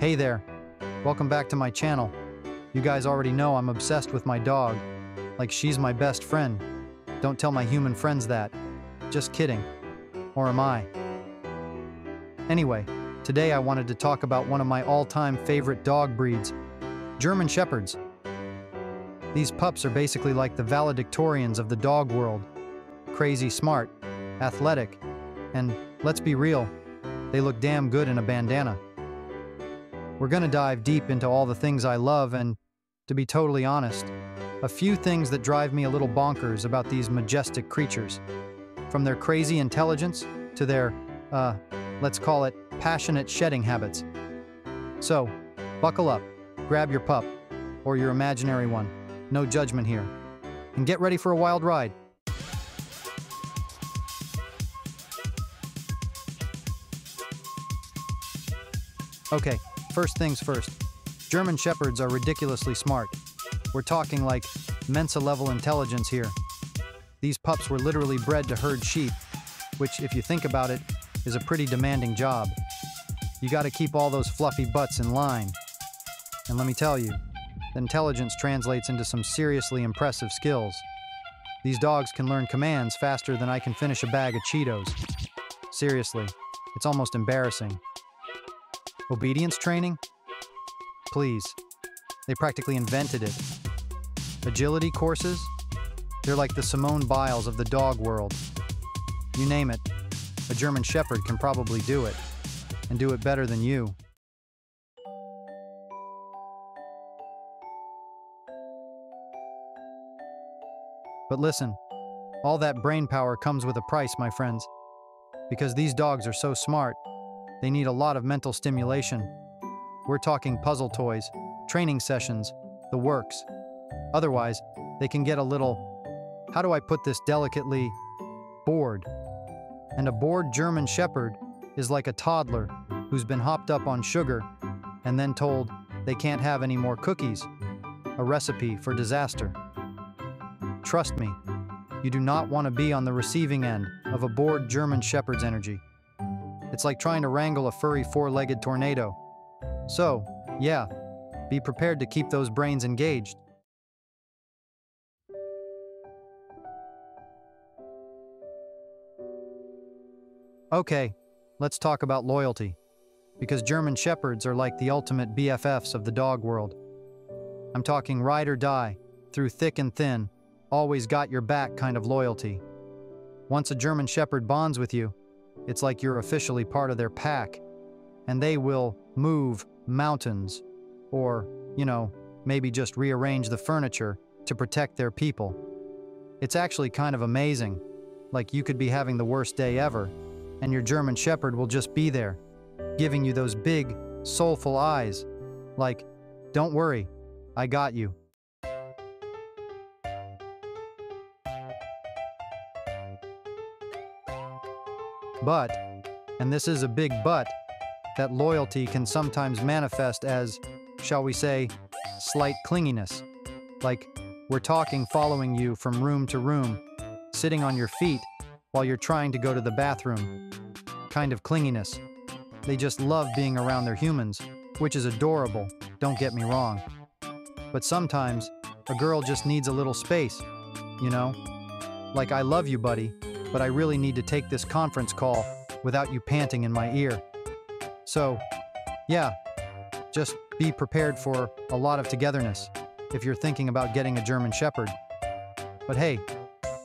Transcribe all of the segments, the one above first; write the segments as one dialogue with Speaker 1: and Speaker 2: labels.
Speaker 1: Hey there, welcome back to my channel. You guys already know I'm obsessed with my dog, like she's my best friend. Don't tell my human friends that. Just kidding. Or am I? Anyway, today I wanted to talk about one of my all-time favorite dog breeds, German Shepherds. These pups are basically like the valedictorians of the dog world. Crazy smart, athletic, and let's be real, they look damn good in a bandana. We're gonna dive deep into all the things I love and, to be totally honest, a few things that drive me a little bonkers about these majestic creatures. From their crazy intelligence to their, let's call it, passionate shedding habits. So, buckle up, grab your pup, or your imaginary one, no judgment here, and get ready for a wild ride. Okay, first things first. German Shepherds are ridiculously smart. We're talking like Mensa-level intelligence here. These pups were literally bred to herd sheep, which, if you think about it, is a pretty demanding job. You gotta keep all those fluffy butts in line. And let me tell you, the intelligence translates into some seriously impressive skills. These dogs can learn commands faster than I can finish a bag of Cheetos. Seriously, it's almost embarrassing. Obedience training? Please. They practically invented it. Agility courses? They're like the Simone Biles of the dog world. You name it, a German Shepherd can probably do it, and do it better than you. But listen, all that brain power comes with a price, my friends. Because these dogs are so smart, they need a lot of mental stimulation. We're talking puzzle toys, training sessions, the works. Otherwise, they can get a little, how do I put this delicately, bored. And a bored German Shepherd is like a toddler who's been hopped up on sugar and then told they can't have any more cookies, a recipe for disaster. Trust me, you do not want to be on the receiving end of a bored German Shepherd's energy. It's like trying to wrangle a furry four-legged tornado. So, yeah, be prepared to keep those brains engaged. Okay, let's talk about loyalty, because German Shepherds are like the ultimate BFFs of the dog world. I'm talking ride or die, through thick and thin, always got your back kind of loyalty. Once a German Shepherd bonds with you, it's like you're officially part of their pack, and they will move mountains, or, maybe just rearrange the furniture to protect their people. It's actually kind of amazing, like you could be having the worst day ever, and your German Shepherd will just be there, giving you those big, soulful eyes, like, don't worry, I got you. But, and this is a big but, that loyalty can sometimes manifest as, shall we say, slight clinginess. Like, we're talking following you from room to room, sitting on your feet while you're trying to go to the bathroom. Kind of clinginess. They just love being around their humans, which is adorable, don't get me wrong. But sometimes, a girl just needs a little space, Like, I love you, buddy, but I really need to take this conference call without you panting in my ear. So, yeah, just be prepared for a lot of togetherness if you're thinking about getting a German Shepherd. But hey,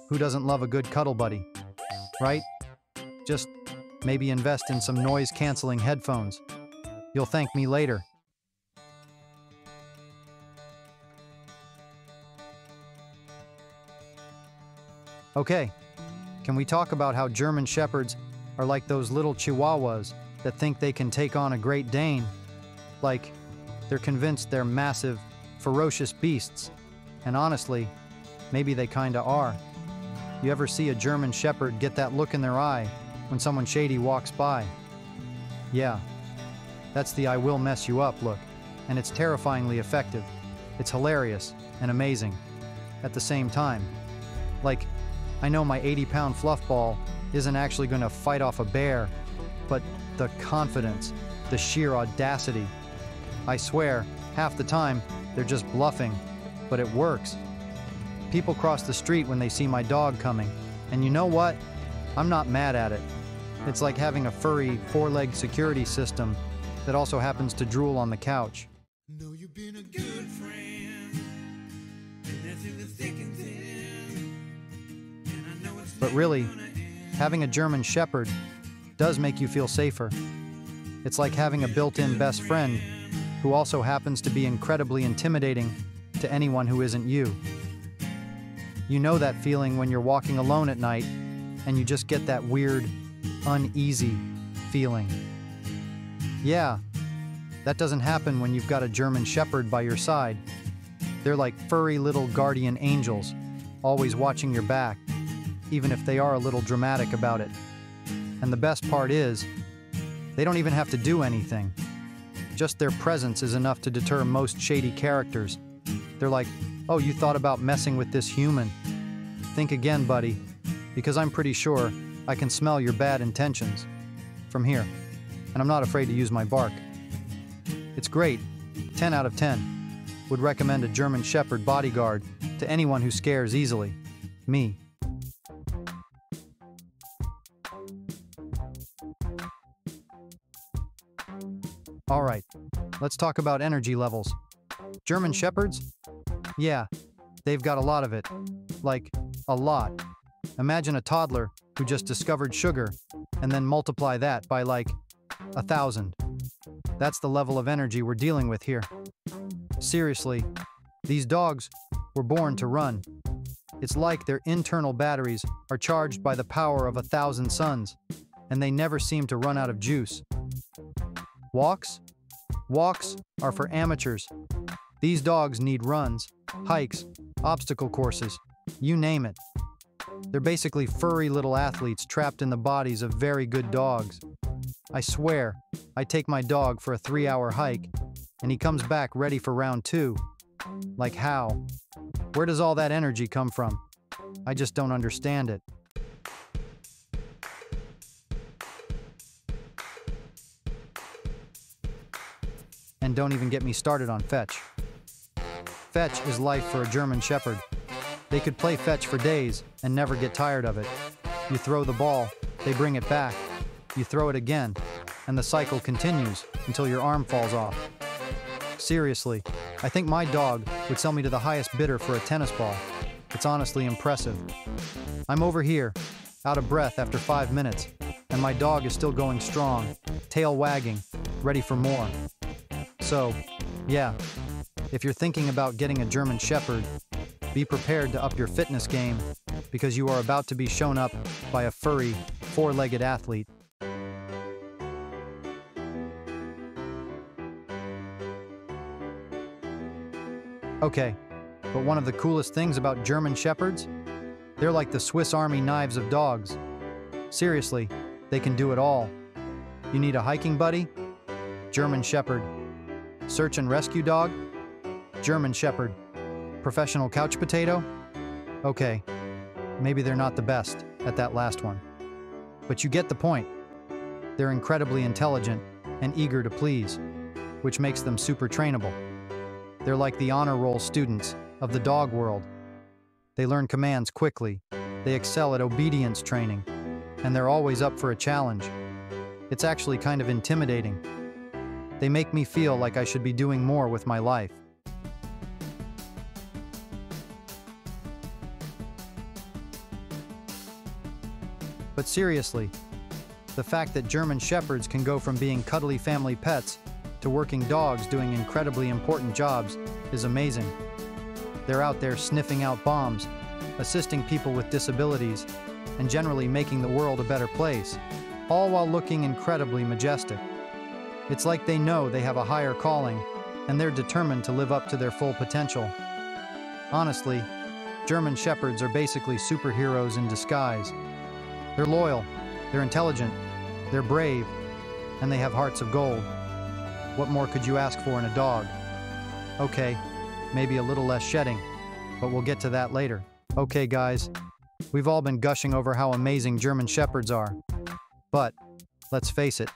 Speaker 1: who doesn't love a good cuddle buddy, right? Just maybe invest in some noise-canceling headphones. You'll thank me later. Okay, can we talk about how German Shepherds are like those little Chihuahuas that think they can take on a Great Dane? Like, they're convinced they're massive, ferocious beasts. And honestly, maybe they kinda are. You ever see a German Shepherd get that look in their eye when someone shady walks by? Yeah, that's the I will mess you up look, and it's terrifyingly effective. It's hilarious and amazing at the same time. Like, I know my 80-pound fluff ball isn't actually gonna fight off a bear, but the confidence, the sheer audacity, I swear, half the time, they're just bluffing, but it works. People cross the street when they see my dog coming, and you know what? I'm not mad at it. It's like having a furry, four-legged security system that also happens to drool on the couch.
Speaker 2: Know you've been a good friend, and that's in the thick and thin. And I know it's
Speaker 1: But really, having a German Shepherd does make you feel safer. It's like having a built-in best friend who also happens to be incredibly intimidating to anyone who isn't you. You know that feeling when you're walking alone at night and you just get that weird, uneasy feeling. Yeah, that doesn't happen when you've got a German Shepherd by your side. They're like furry little guardian angels, always watching your back, even if they are a little dramatic about it. And the best part is, they don't even have to do anything. Just their presence is enough to deter most shady characters. They're like, "Oh, you thought about messing with this human? Think again, buddy, because I'm pretty sure I can smell your bad intentions from here, and I'm not afraid to use my bark." It's great. 10 out of 10. Would recommend a German Shepherd bodyguard to anyone who scares easily. Me. All right, let's talk about energy levels. German Shepherds? Yeah, they've got a lot of it. Like, a lot. Imagine a toddler who just discovered sugar, and then multiply that by like 1,000. That's the level of energy we're dealing with here. Seriously, these dogs were born to run. It's like their internal batteries are charged by the power of 1,000 suns, and they never seem to run out of juice. Walks? Walks are for amateurs. These dogs need runs, hikes, obstacle courses, you name it. They're basically furry little athletes trapped in the bodies of very good dogs. I swear, I take my dog for a 3-hour hike, and he comes back ready for round 2. Like how? Where does all that energy come from? I just don't understand it. And don't even get me started on fetch. Fetch is life for a German Shepherd. They could play fetch for days and never get tired of it. You throw the ball, they bring it back. You throw it again, and the cycle continues until your arm falls off. Seriously, I think my dog would sell me to the highest bidder for a tennis ball. It's honestly impressive. I'm over here, out of breath after 5 minutes, and my dog is still going strong, tail wagging, ready for more. So, yeah, if you're thinking about getting a German Shepherd, be prepared to up your fitness game because you are about to be shown up by a furry, four-legged athlete. Okay, but one of the coolest things about German Shepherds? They're like the Swiss Army knives of dogs. Seriously, they can do it all. You need a hiking buddy? German Shepherd. Search and rescue dog? German Shepherd. Professional couch potato? Okay, maybe they're not the best at that last one. But you get the point. They're incredibly intelligent and eager to please, which makes them super trainable. They're like the honor roll students of the dog world. They learn commands quickly, they excel at obedience training, and they're always up for a challenge. It's actually kind of intimidating. They make me feel like I should be doing more with my life. But seriously, the fact that German Shepherds can go from being cuddly family pets to working dogs doing incredibly important jobs is amazing. They're out there sniffing out bombs, assisting people with disabilities, and generally making the world a better place, all while looking incredibly majestic. It's like they know they have a higher calling, and they're determined to live up to their full potential. Honestly, German Shepherds are basically superheroes in disguise. They're loyal, they're intelligent, they're brave, and they have hearts of gold. What more could you ask for in a dog? Okay, maybe a little less shedding, but we'll get to that later. Okay guys, we've all been gushing over how amazing German Shepherds are. But, let's face it,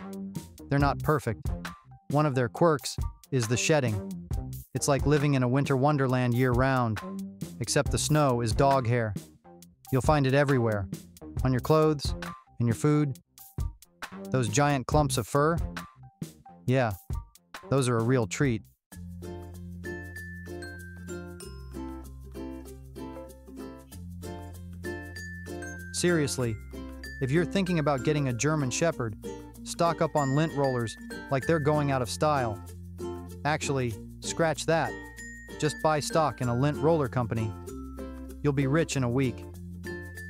Speaker 1: they're not perfect. One of their quirks is the shedding. It's like living in a winter wonderland year-round, except the snow is dog hair. You'll find it everywhere, on your clothes, in your food. Those giant clumps of fur? Yeah, those are a real treat. Seriously, if you're thinking about getting a German Shepherd, stock up on lint rollers like they're going out of style. Actually, scratch that. Just buy stock in a lint roller company. You'll be rich in a week.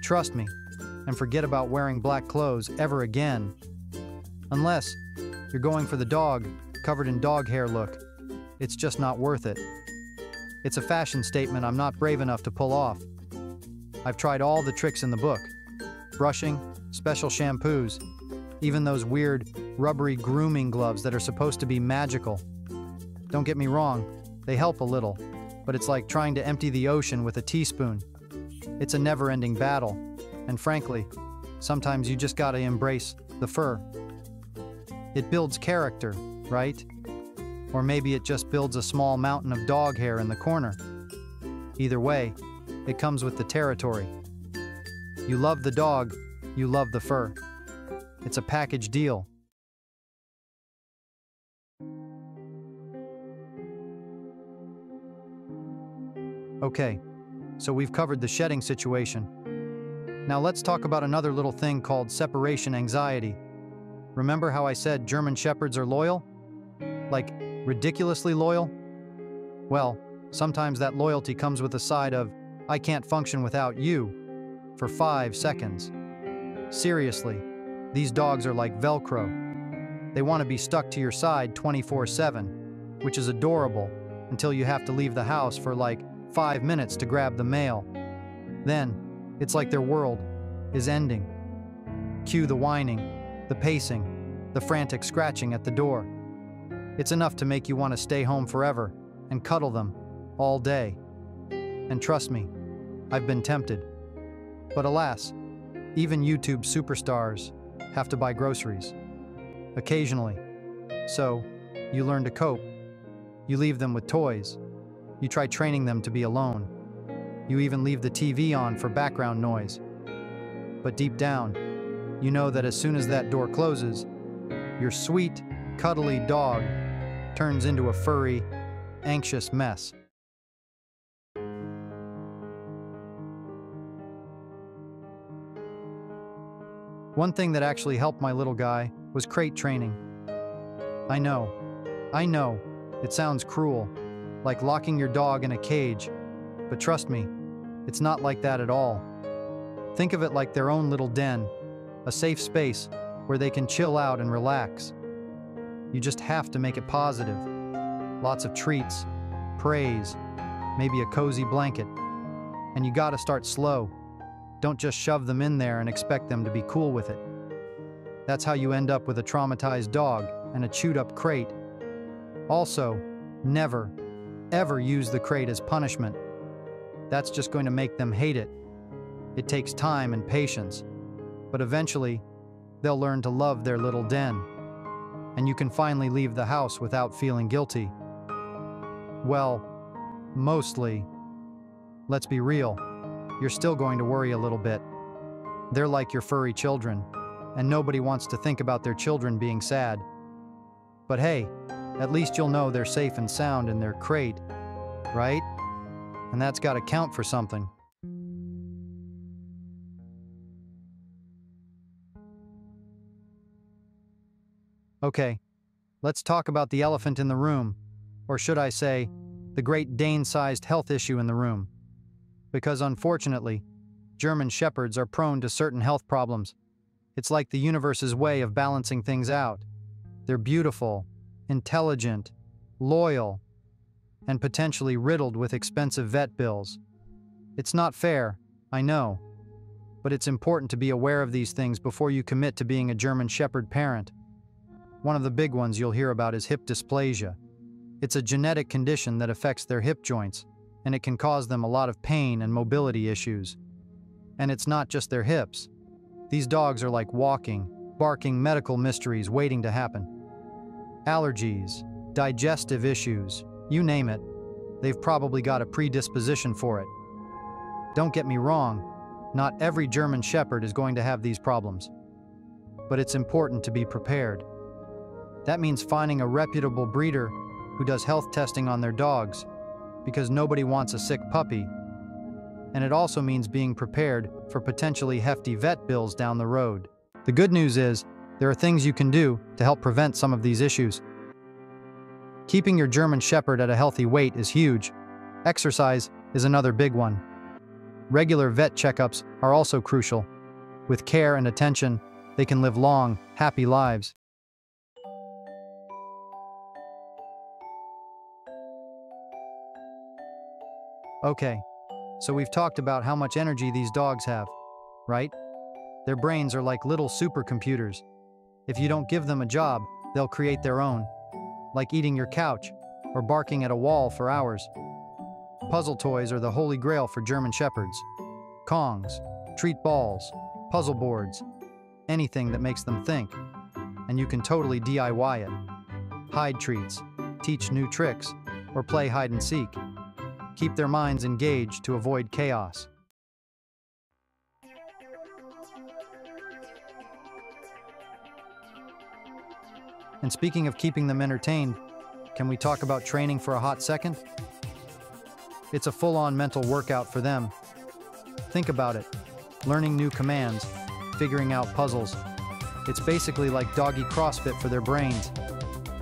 Speaker 1: Trust me, and forget about wearing black clothes ever again. Unless you're going for the dog covered in dog hair look. It's just not worth it. It's a fashion statement I'm not brave enough to pull off. I've tried all the tricks in the book. Brushing, special shampoos, even those weird, rubbery grooming gloves that are supposed to be magical. Don't get me wrong, they help a little, but it's like trying to empty the ocean with a teaspoon. It's a never-ending battle, and frankly, sometimes you just gotta embrace the fur. It builds character, right? Or maybe it just builds a small mountain of dog hair in the corner. Either way, it comes with the territory. You love the dog, you love the fur. It's a package deal. Okay, so we've covered the shedding situation. Now let's talk about another little thing called separation anxiety. Remember how I said German Shepherds are loyal? Like, ridiculously loyal? Well, sometimes that loyalty comes with a side of, I can't function without you, for 5 seconds. Seriously, these dogs are like Velcro. They want to be stuck to your side 24/7, which is adorable until you have to leave the house for like 5 minutes to grab the mail. Then, it's like their world is ending. Cue the whining, the pacing, the frantic scratching at the door. It's enough to make you want to stay home forever and cuddle them all day. And trust me, I've been tempted. But alas, even YouTube superstars have to buy groceries. Occasionally. So, you learn to cope. You leave them with toys. You try training them to be alone. You even leave the TV on for background noise. But deep down, you know that as soon as that door closes, your sweet, cuddly dog turns into a furry, anxious mess. One thing that actually helped my little guy was crate training. I know, it sounds cruel, like locking your dog in a cage, but trust me, it's not like that at all. Think of it like their own little den, a safe space where they can chill out and relax. You just have to make it positive. Lots of treats, praise, maybe a cozy blanket. And you gotta start slow. Don't just shove them in there and expect them to be cool with it. That's how you end up with a traumatized dog and a chewed-up crate. Also, never, ever use the crate as punishment. That's just going to make them hate it. It takes time and patience, but eventually, they'll learn to love their little den, and you can finally leave the house without feeling guilty. Well, mostly. Let's be real. You're still going to worry a little bit. They're like your furry children, and nobody wants to think about their children being sad. But hey, at least you'll know they're safe and sound in their crate, right? And that's got to count for something. Okay, let's talk about the elephant in the room, or should I say, the Great Dane-sized health issue in the room. Because unfortunately, German Shepherds are prone to certain health problems. It's like the universe's way of balancing things out. They're beautiful, intelligent, loyal, and potentially riddled with expensive vet bills. It's not fair, I know, but it's important to be aware of these things before you commit to being a German Shepherd parent. One of the big ones you'll hear about is hip dysplasia. It's a genetic condition that affects their hip joints, and it can cause them a lot of pain and mobility issues. And it's not just their hips. These dogs are like walking, barking medical mysteries waiting to happen. Allergies, digestive issues, you name it. They've probably got a predisposition for it. Don't get me wrong, not every German Shepherd is going to have these problems. But it's important to be prepared. That means finding a reputable breeder who does health testing on their dogs, because nobody wants a sick puppy. And it also means being prepared for potentially hefty vet bills down the road. The good news is, there are things you can do to help prevent some of these issues. Keeping your German Shepherd at a healthy weight is huge. Exercise is another big one. Regular vet checkups are also crucial. With care and attention, they can live long, happy lives. Okay, so we've talked about how much energy these dogs have, right? Their brains are like little supercomputers. If you don't give them a job, they'll create their own, like eating your couch or barking at a wall for hours. Puzzle toys are the holy grail for German Shepherds. Kongs, treat balls, puzzle boards, anything that makes them think. And you can totally DIY it. Hide treats, teach new tricks, or play hide and seek. Keep their minds engaged to avoid chaos. And speaking of keeping them entertained, can we talk about training for a hot second? It's a full-on mental workout for them. Think about it. Learning new commands, figuring out puzzles. It's basically like doggy CrossFit for their brains.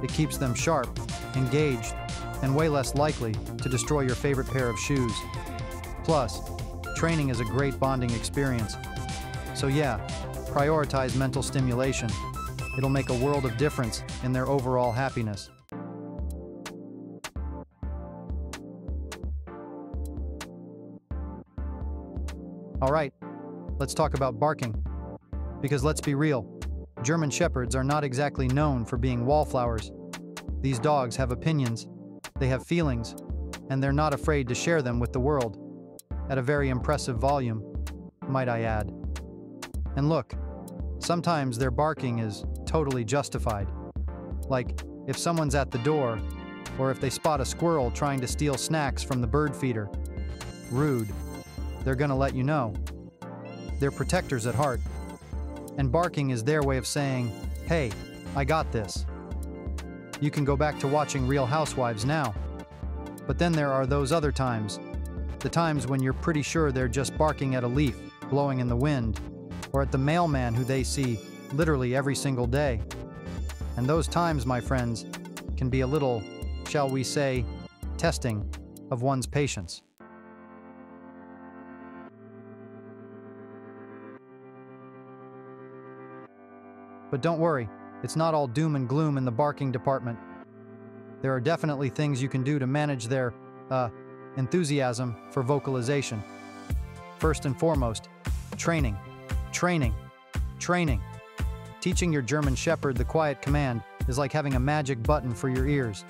Speaker 1: It keeps them sharp, engaged, and way less likely to destroy your favorite pair of shoes. Plus, training is a great bonding experience. So yeah, prioritize mental stimulation. It'll make a world of difference in their overall happiness. All right, let's talk about barking. Because let's be real, German Shepherds are not exactly known for being wallflowers. These dogs have opinions, they have feelings, and they're not afraid to share them with the world. At a very impressive volume, might I add. And look, sometimes their barking is totally justified. Like, if someone's at the door, or if they spot a squirrel trying to steal snacks from the bird feeder. Rude. They're gonna let you know. They're protectors at heart. And barking is their way of saying, hey, I got this. You can go back to watching Real Housewives now. But then there are those other times. The times when you're pretty sure they're just barking at a leaf blowing in the wind, or at the mailman who they see literally every single day. And those times, my friends, can be a little, shall we say, testing of one's patience. But don't worry, it's not all doom and gloom in the barking department. There are definitely things you can do to manage their, enthusiasm for vocalization. First and foremost, training. Training. Training. Teaching your German Shepherd the quiet command is like having a magic button for your ears.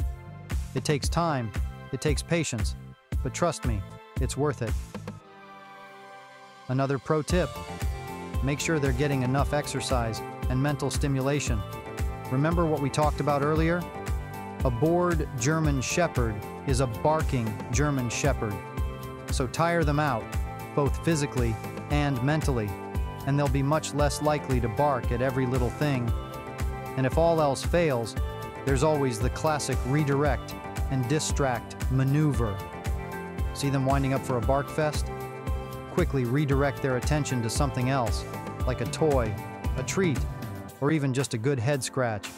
Speaker 1: It takes time, it takes patience, but trust me, it's worth it. Another pro tip, make sure they're getting enough exercise and mental stimulation. Remember what we talked about earlier? A bored German Shepherd is a barking German Shepherd. So tire them out, both physically and mentally, and they'll be much less likely to bark at every little thing. And if all else fails, there's always the classic redirect and distract maneuver. See them winding up for a bark fest? Quickly redirect their attention to something else, like a toy, a treat, or even just a good head scratch.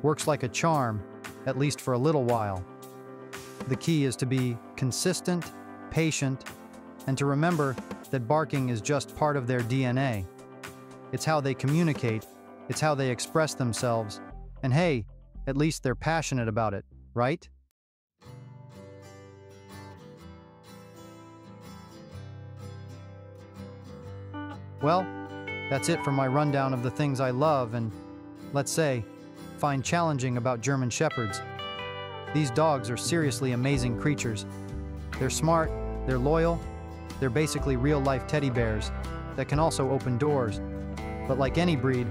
Speaker 1: Works like a charm, at least for a little while. The key is to be consistent, patient, and to remember that barking is just part of their DNA. It's how they communicate, it's how they express themselves, and hey, at least they're passionate about it, right? Well, that's it for my rundown of the things I love and, let's say, find challenging about German Shepherds. These dogs are seriously amazing creatures. They're smart, they're loyal, they're basically real-life teddy bears that can also open doors. But like any breed,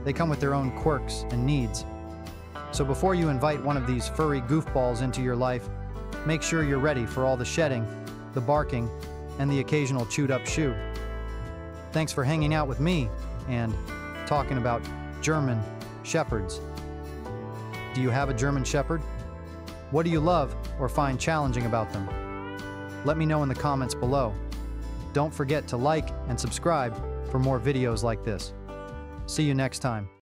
Speaker 1: they come with their own quirks and needs. So before you invite one of these furry goofballs into your life, make sure you're ready for all the shedding, the barking, and the occasional chewed-up shoe. Thanks for hanging out with me and talking about German Shepherds. Do you have a German Shepherd? What do you love or find challenging about them? Let me know in the comments below. Don't forget to like and subscribe for more videos like this. See you next time.